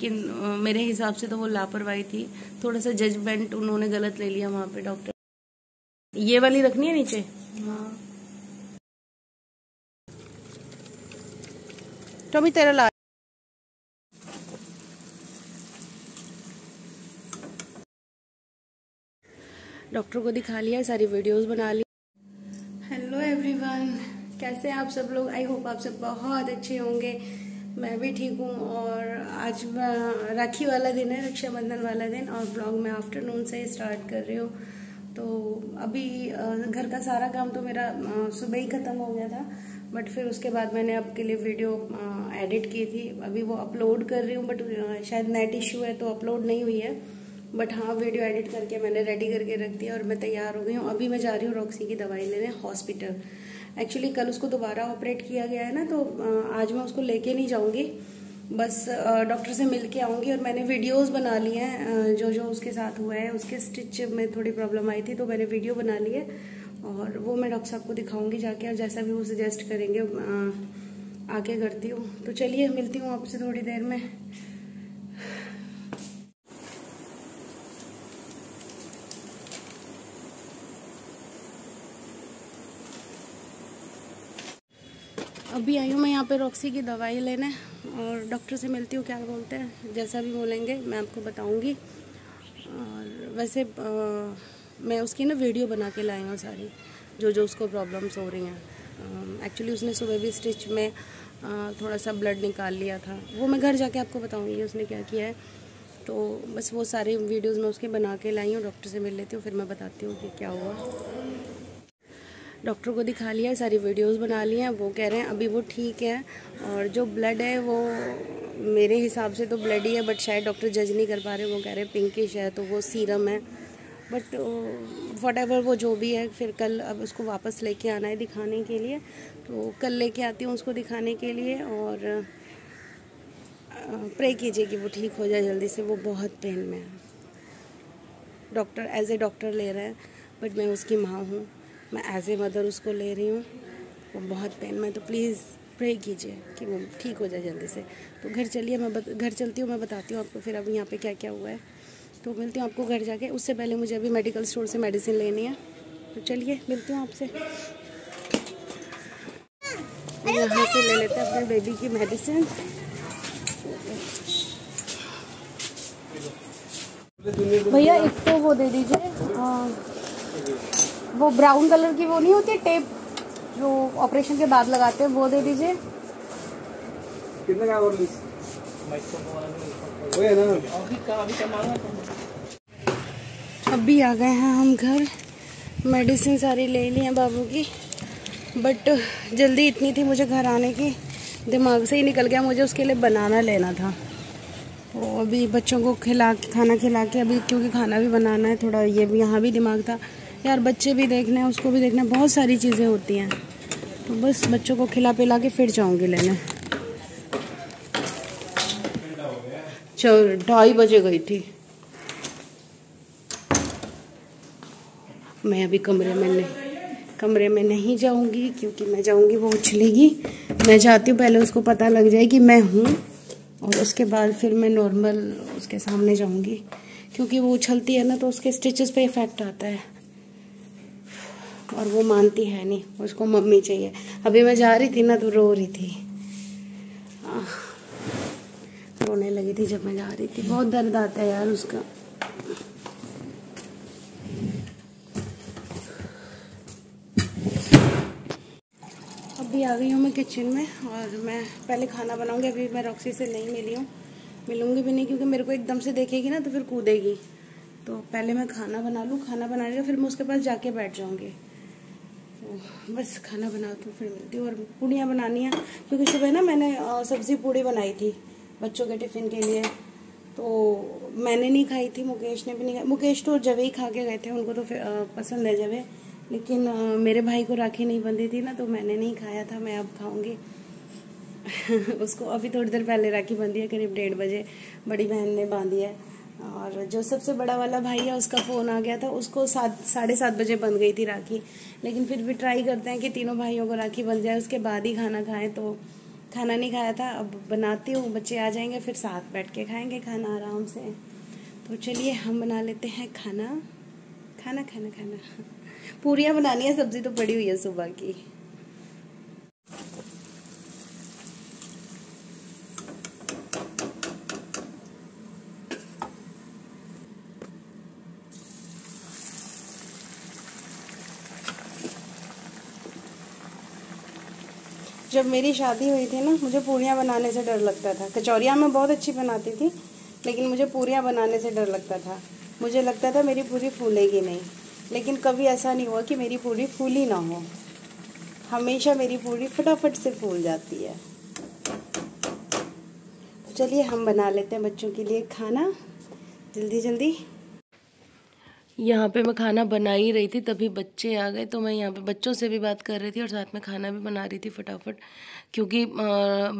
लेकिन मेरे हिसाब से तो वो लापरवाही थी, थोड़ा सा जजमेंट उन्होंने गलत ले लिया वहां पे डॉक्टर। ये वाली रखनी है नीचे। हाँ टॉमी तेरा ला। डॉक्टर को दिखा लिया, सारी वीडियोस बना ली। हेलो एवरीवन, कैसे हैं आप सब लोग? आई होप आप सब बहुत अच्छे होंगे। मैं भी ठीक हूँ। और आज राखी वाला दिन है, रक्षाबंधन वाला दिन, और ब्लॉग मैं आफ्टरनून से स्टार्ट कर रही हूँ। तो अभी घर का सारा काम तो मेरा सुबह ही ख़त्म हो गया था, बट फिर उसके बाद मैंने आपके लिए वीडियो एडिट की थी। अभी वो अपलोड कर रही हूँ, बट शायद नेट इश्यू है तो अपलोड नहीं हुई है। बट हाँ, वीडियो एडिट करके मैंने रेडी करके रख दिया और मैं तैयार हो गई हूँ। अभी मैं जा रही हूँ रॉक्सी की दवाई लेने हॉस्पिटल। एक्चुअली कल उसको दोबारा ऑपरेट किया गया है ना, तो आज मैं उसको लेके नहीं जाऊँगी, बस डॉक्टर से मिल के आऊँगी। और मैंने वीडियोस बना लिए हैं जो जो उसके साथ हुआ है। उसके स्टिच में थोड़ी प्रॉब्लम आई थी तो मैंने वीडियो बना ली है, और वो मैं डॉक्टर साहब को दिखाऊंगी जाके, और जैसा भी वो सजेस्ट करेंगे आके करती हूँ। तो चलिए मिलती हूँ आपसे थोड़ी देर में। अभी आई हूँ मैं यहाँ पे रॉक्सी की दवाई लेने, और डॉक्टर से मिलती हूँ, क्या बोलते हैं जैसा भी बोलेंगे मैं आपको बताऊँगी। और वैसे मैं उसकी ना वीडियो बना के लाई हूँ सारी, जो जो उसको प्रॉब्लम्स हो रही हैं। एक्चुअली उसने सुबह भी स्टिच में थोड़ा सा ब्लड निकाल लिया था, वो मैं घर जाके आपको बताऊँगी उसने क्या किया है। तो बस वो सारी वीडियोस मैं उसके बना के लाई हूँ। डॉक्टर से मिल लेती हूँ, फिर मैं बताती हूँ कि क्या हुआ। डॉक्टर को दिखा लिया, सारी वीडियोस बना ली हैं। वो कह रहे हैं अभी वो ठीक है, और जो ब्लड है वो मेरे हिसाब से तो ब्लड ही है, बट शायद डॉक्टर जज नहीं कर पा रहे। वो कह रहे हैं पिंकिश है तो वो सीरम है, बट व्हाटएवर वो जो भी है, फिर कल अब उसको वापस लेके आना है दिखाने के लिए। तो कल लेके आती हूँ उसको दिखाने के लिए, और प्रे कीजिए कि वो ठीक हो जाए जल्दी से। वो बहुत पेन में है। डॉक्टर एज ए डॉक्टर ले रहा है, बट मैं उसकी माँ हूँ, मैं एज ए मदर उसको ले रही हूँ। वो बहुत पेन में, तो प्लीज़ प्रे कीजिए कि वो ठीक हो जाए जल्दी से। तो घर चलिए, मैं घर चलती हूँ, मैं बताती हूँ आपको फिर अभी यहाँ पे क्या क्या हुआ है। तो मिलती हूँ आपको घर जाके। उससे पहले मुझे अभी मेडिकल स्टोर से मेडिसिन लेनी है, तो चलिए मिलती हूँ आपसे। यहाँ से ले लेते हैं अपने बेबी की मेडिसिन। भैया एक तो वो दे दीजिए, वो ब्राउन कलर की वो नहीं होती टेप जो ऑपरेशन के बाद लगाते हैं, वो दे दीजिए। कितने का और लीस? अभी आ गए हैं हम घर, मेडिसिन सारी ले ली हैं बाबू की, बट जल्दी इतनी थी मुझे घर आने की, दिमाग से ही निकल गया मुझे उसके लिए बनाना लेना था। तो अभी बच्चों को खाना खिला के, अभी क्योंकि खाना भी बनाना है, थोड़ा ये भी यहाँ भी दिमाग था यार, बच्चे भी देखने हैं, उसको भी देखना है, बहुत सारी चीज़ें होती हैं। तो बस बच्चों को खिला पिला के फिर जाऊँगी लेने। 2:30 बजे गई थी मैं। अभी कमरे में नहीं जाऊँगी, क्योंकि मैं जाऊँगी वो उछलेगी। मैं चाहती हूँ पहले उसको पता लग जाए कि मैं हूँ, और उसके बाद फिर मैं नॉर्मल उसके सामने जाऊँगी, क्योंकि वो उछलती है ना तो उसके स्टिचेस पे इफेक्ट आता है, और वो मानती है नहीं, उसको मम्मी चाहिए। अभी मैं जा रही थी ना तो रो रही थी, रोने लगी थी जब मैं जा रही थी। बहुत दर्द आता है यार उसका। अभी आ गई हूँ मैं किचन में, और मैं पहले खाना बनाऊंगी। अभी मैं रॉक्सी से नहीं मिली हूँ, मिलूंगी भी नहीं, क्योंकि मेरे को एकदम से देखेगी ना तो फिर कूदेगी। तो पहले मैं खाना बना लूँ, खाना बना के फिर मैं उसके पास जाके बैठ जाऊँगी। तो बस खाना बनाती हूँ, फिर मिलती हूँ। और पूड़ियाँ बनानी है, क्योंकि सुबह ना मैंने सब्ज़ी पूड़ी बनाई थी बच्चों के टिफ़िन के लिए, तो मैंने नहीं खाई थी, मुकेश ने भी नहीं खाई। मुकेश तो जवे ही खा के गए थे, उनको तो पसंद है जवे, लेकिन मेरे भाई को राखी नहीं बंधी थी ना, तो मैंने नहीं खाया था। मैं अब खाऊंगी उसको अभी थोड़ी देर पहले राखी बंधी है, करीब 1:30 बजे बड़ी बहन ने बांधी है। और जो सबसे बड़ा वाला भाई है उसका फ़ोन आ गया था, उसको 7:30 बजे बंध गई थी राखी। लेकिन फिर भी ट्राई करते हैं कि तीनों भाइयों को राखी बन जाए, उसके बाद ही खाना खाएं, तो खाना नहीं खाया था, अब बनाती हूँ, बच्चे आ जाएंगे फिर साथ बैठ के खाएंगे खाना आराम से। तो चलिए हम बना लेते हैं खाना। खाना खाना खाना पूरियाँ बनानी है, सब्जी तो पड़ी हुई है सुबह की। जब मेरी शादी हुई थी ना, मुझे पूरियाँ बनाने से डर लगता था। कचौरियाँ मैं बहुत अच्छी बनाती थी, लेकिन मुझे पूरियाँ बनाने से डर लगता था। मुझे लगता था मेरी पूरी फूलेगी नहीं, लेकिन कभी ऐसा नहीं हुआ कि मेरी पूरी फूली ना हो। हमेशा मेरी पूरी फटाफट से फूल जाती है। तो चलिए हम बना लेते हैं बच्चों के लिए खाना जल्दी जल्दी। यहाँ पे मैं खाना बना ही रही थी, तभी बच्चे आ गए, तो मैं यहाँ पे बच्चों से भी बात कर रही थी और साथ में खाना भी बना रही थी फटाफट। क्योंकि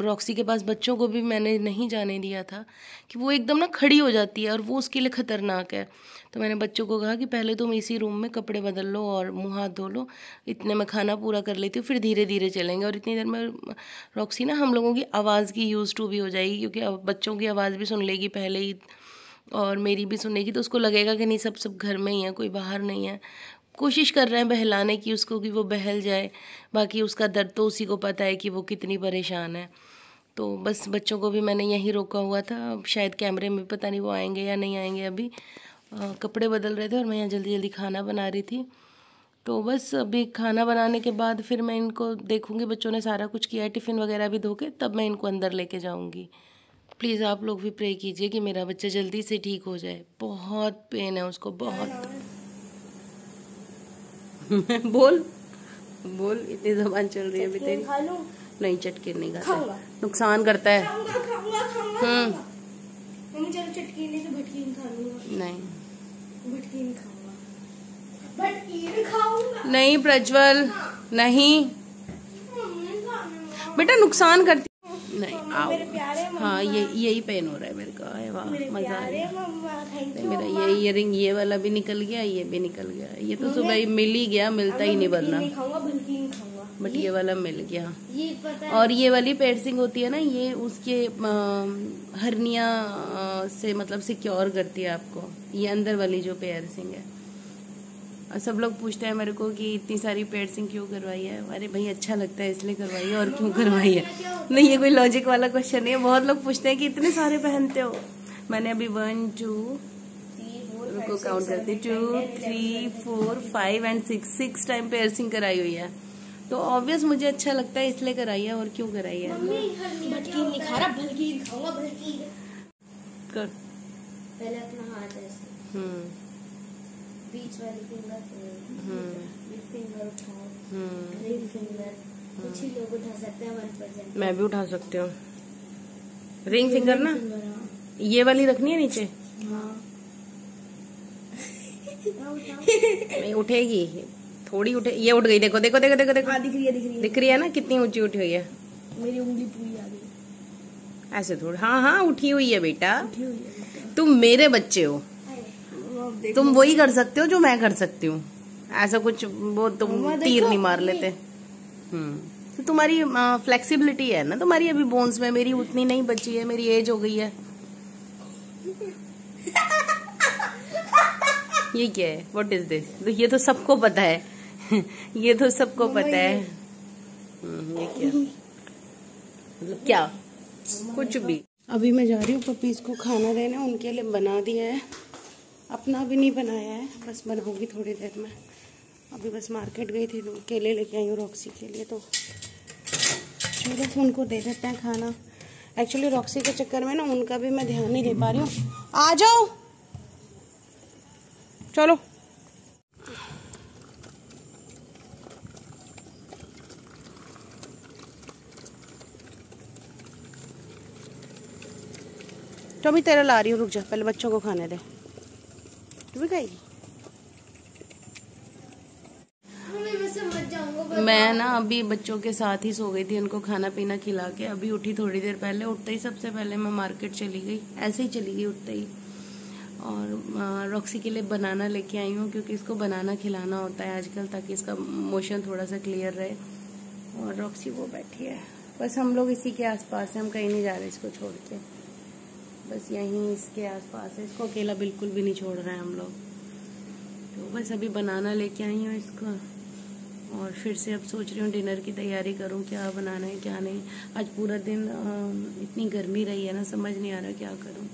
रॉक्सी के पास बच्चों को भी मैंने नहीं जाने दिया था कि वो एकदम ना खड़ी हो जाती है और वो उसके लिए ख़तरनाक है। तो मैंने बच्चों को कहा कि पहले तुम इसी रूम में कपड़े बदल लो और मुँह हाथ धो लो, इतने में खाना पूरा कर लेती हूँ, फिर धीरे धीरे चलेंगे। और इतनी देर में रॉक्सी ना हम लोगों की आवाज़ की यूज़ टू भी हो जाएगी, क्योंकि अब बच्चों की आवाज़ भी सुन लेगी पहले ही और मेरी भी सुनेगी, तो उसको लगेगा कि नहीं सब घर में ही है, कोई बाहर नहीं है। कोशिश कर रहे हैं बहलाने की उसको कि वो बहल जाए, बाकी उसका दर्द तो उसी को पता है कि वो कितनी परेशान है। तो बस बच्चों को भी मैंने यहीं रोका हुआ था, शायद कैमरे में पता नहीं वो आएंगे या नहीं आएंगे। अभी कपड़े बदल रहे थे और मैं यहाँ जल्दी जल्दी खाना बना रही थी। तो बस अभी खाना बनाने के बाद फिर मैं इनको देखूँगी, बच्चों ने सारा कुछ किया है, टिफ़िन वगैरह भी धो के, तब मैं इनको अंदर लेके जाऊँगी। प्लीज़ आप लोग भी प्रे कीजिए कि मेरा बच्चा जल्दी से ठीक हो जाए, बहुत पेन है उसको, बहुत। बोल बोल, इतनी जबान चल रही है अभी तेरी। नहीं, चटके नहीं खाता, नुकसान करता है। नहीं प्रज्वल, नहीं बेटा, नुकसान करती नहीं। आओ, हाँ ये यही पेन हो रहा है मेरे को। वाह मजा आ गया। मेरा ये इयरिंग ये वाला भी निकल गया, ये भी निकल गया। ये तो सुबह ही मिल ही गया, मिलता ही नहीं वरना, बट ये वाला मिल गया। और ये वाली पेयर्सिंग होती है ना, ये उसके हर्निया से मतलब सिक्योर करती है आपको, ये अंदर वाली जो पेयर्सिंग है। और सब लोग पूछते हैं मेरे को कि इतनी सारी पेयर्सिंग क्यों करवाई है। अरे भाई अच्छा लगता है इसलिए करवाई है, और क्यों करवाई है। नहीं, ये कोई लॉजिक वाला क्वेश्चन नहीं है। बहुत लोग पूछते हैं कि इतने सारे पहनते हो। मैंने अभी 1 2 रुको काउंट करती, 2 3 4 5 एंड 6 टाइम पेयर्सिंग कराई हुई है। तो ऑब्वियस मुझे अच्छा लगता है इसलिए कराई है, और क्यों कराई है। कर पहले अपना हाथ ऐसे, बीच वाली फिंगर फिंगर उठाओ, रिंग फिंगर। कुछ ही लोग उठा सकते हैं 1%। मैं भी उठा सकती हूँ रिंग फिंगर ना। ये वाली रखनी है नीचे। हाँ। नहीं उठेगी, थोड़ी उठे। ये उठ गई, देखो देखो देखो देखो देखो। हाँ, दिख रही है दिख रही है ना कितनी ऊंची उठी हुई है। मेरी उंगली पूरी आ गई ऐसे थोड़ी, हाँ हाँ उठी हुई है बेटा। उठी हुई है। तुम मेरे बच्चे हो, तुम वही कर सकते हो जो मैं कर सकती हूँ। ऐसा कुछ वो तुम तीर नहीं मार लेते। तो तुम्हारी फ्लेक्सिबिलिटी है ना तुम्हारी अभी बोन्स में, मेरी उतनी नहीं बची है, मेरी एज हो गई है। ये क्या है, व्हाट इज दिस। तो ये तो सबको पता है ये तो सबको पता है। ये क्या मतलब, क्या कुछ भी। अभी मैं जा रही हूँ पपीज को खाना देने, उनके लिए बना दिया है, अपना भी नहीं बनाया है, बस बनाऊंगी थोड़ी देर में। अभी बस मार्केट गई थी, केले लेके आई हूँ रॉक्सी के लिए, तो चलो उनको दे देते हैं खाना। एक्चुअली रॉक्सी के चक्कर में ना उनका भी मैं ध्यान नहीं दे पा रही हूँ। आ जाओ चलो। तो अभी तेरा ला रही हूँ, रुक जा, पहले बच्चों को खाने दे। तू भी खाएगी? मैं ना अभी बच्चों के साथ ही सो गई थी, उनको खाना पीना खिला के अभी उठी थोड़ी देर पहले। उठते ही सबसे पहले मैं मार्केट चली गई, ऐसे ही चली गई उठते ही, और रॉक्सी के लिए बनाना लेके आई हूँ, क्योंकि इसको बनाना खिलाना होता है आजकल, ताकि इसका मोशन थोड़ा सा क्लियर रहे। और रॉक्सी वो बैठी है, बस हम लोग इसी के आसपास हैं, हम कहीं नहीं जा रहे इसको छोड़ के, बस यहीं इसके आसपास है। इसको अकेला बिल्कुल भी नहीं छोड़ रहे हैं हम लोग। तो बस अभी बनाना लेके आई हूँ इसको, और फिर से अब सोच रही हूँ डिनर की तैयारी करूँ, क्या बनाना है क्या नहीं। आज पूरा दिन इतनी गर्मी रही है ना, समझ नहीं आ रहा क्या करूँ।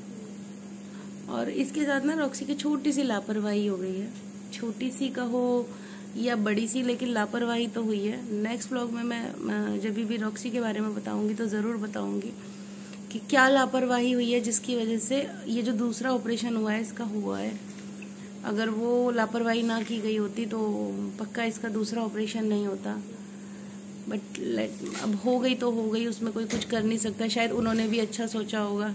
और इसके साथ ना रॉक्सी की छोटी सी लापरवाही हो गई है, छोटी सी कहो या बड़ी सी, लेकिन लापरवाही तो हुई है। नेक्स्ट व्लॉग में मैं जब भी रॉक्सी के बारे में बताऊंगी तो ज़रूर बताऊंगी कि क्या लापरवाही हुई है जिसकी वजह से ये जो दूसरा ऑपरेशन हुआ है इसका हुआ है। अगर वो लापरवाही ना की गई होती तो पक्का इसका दूसरा ऑपरेशन नहीं होता। बट अब हो गई तो हो गई, उसमें कोई कुछ कर नहीं सकता। शायद उन्होंने भी अच्छा सोचा होगा,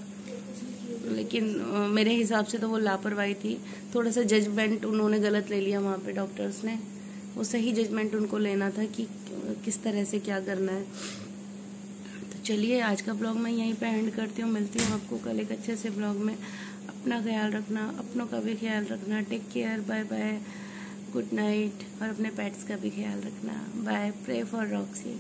लेकिन मेरे हिसाब से तो वो लापरवाही थी। थोड़ा सा जजमेंट उन्होंने गलत ले लिया वहाँ पे डॉक्टर्स ने। वो सही जजमेंट उनको लेना था कि किस तरह से क्या करना है। तो चलिए आज का ब्लॉग मैं यहीं पे एंड करती हूँ। मिलती हूँ आपको कल एक अच्छे से ब्लॉग में। अपना ख्याल रखना, अपनों का भी ख्याल रखना। Take care, bye bye, good night. और अपने पेट्स का भी ख्याल रखना। बाय। Pray for Roxy.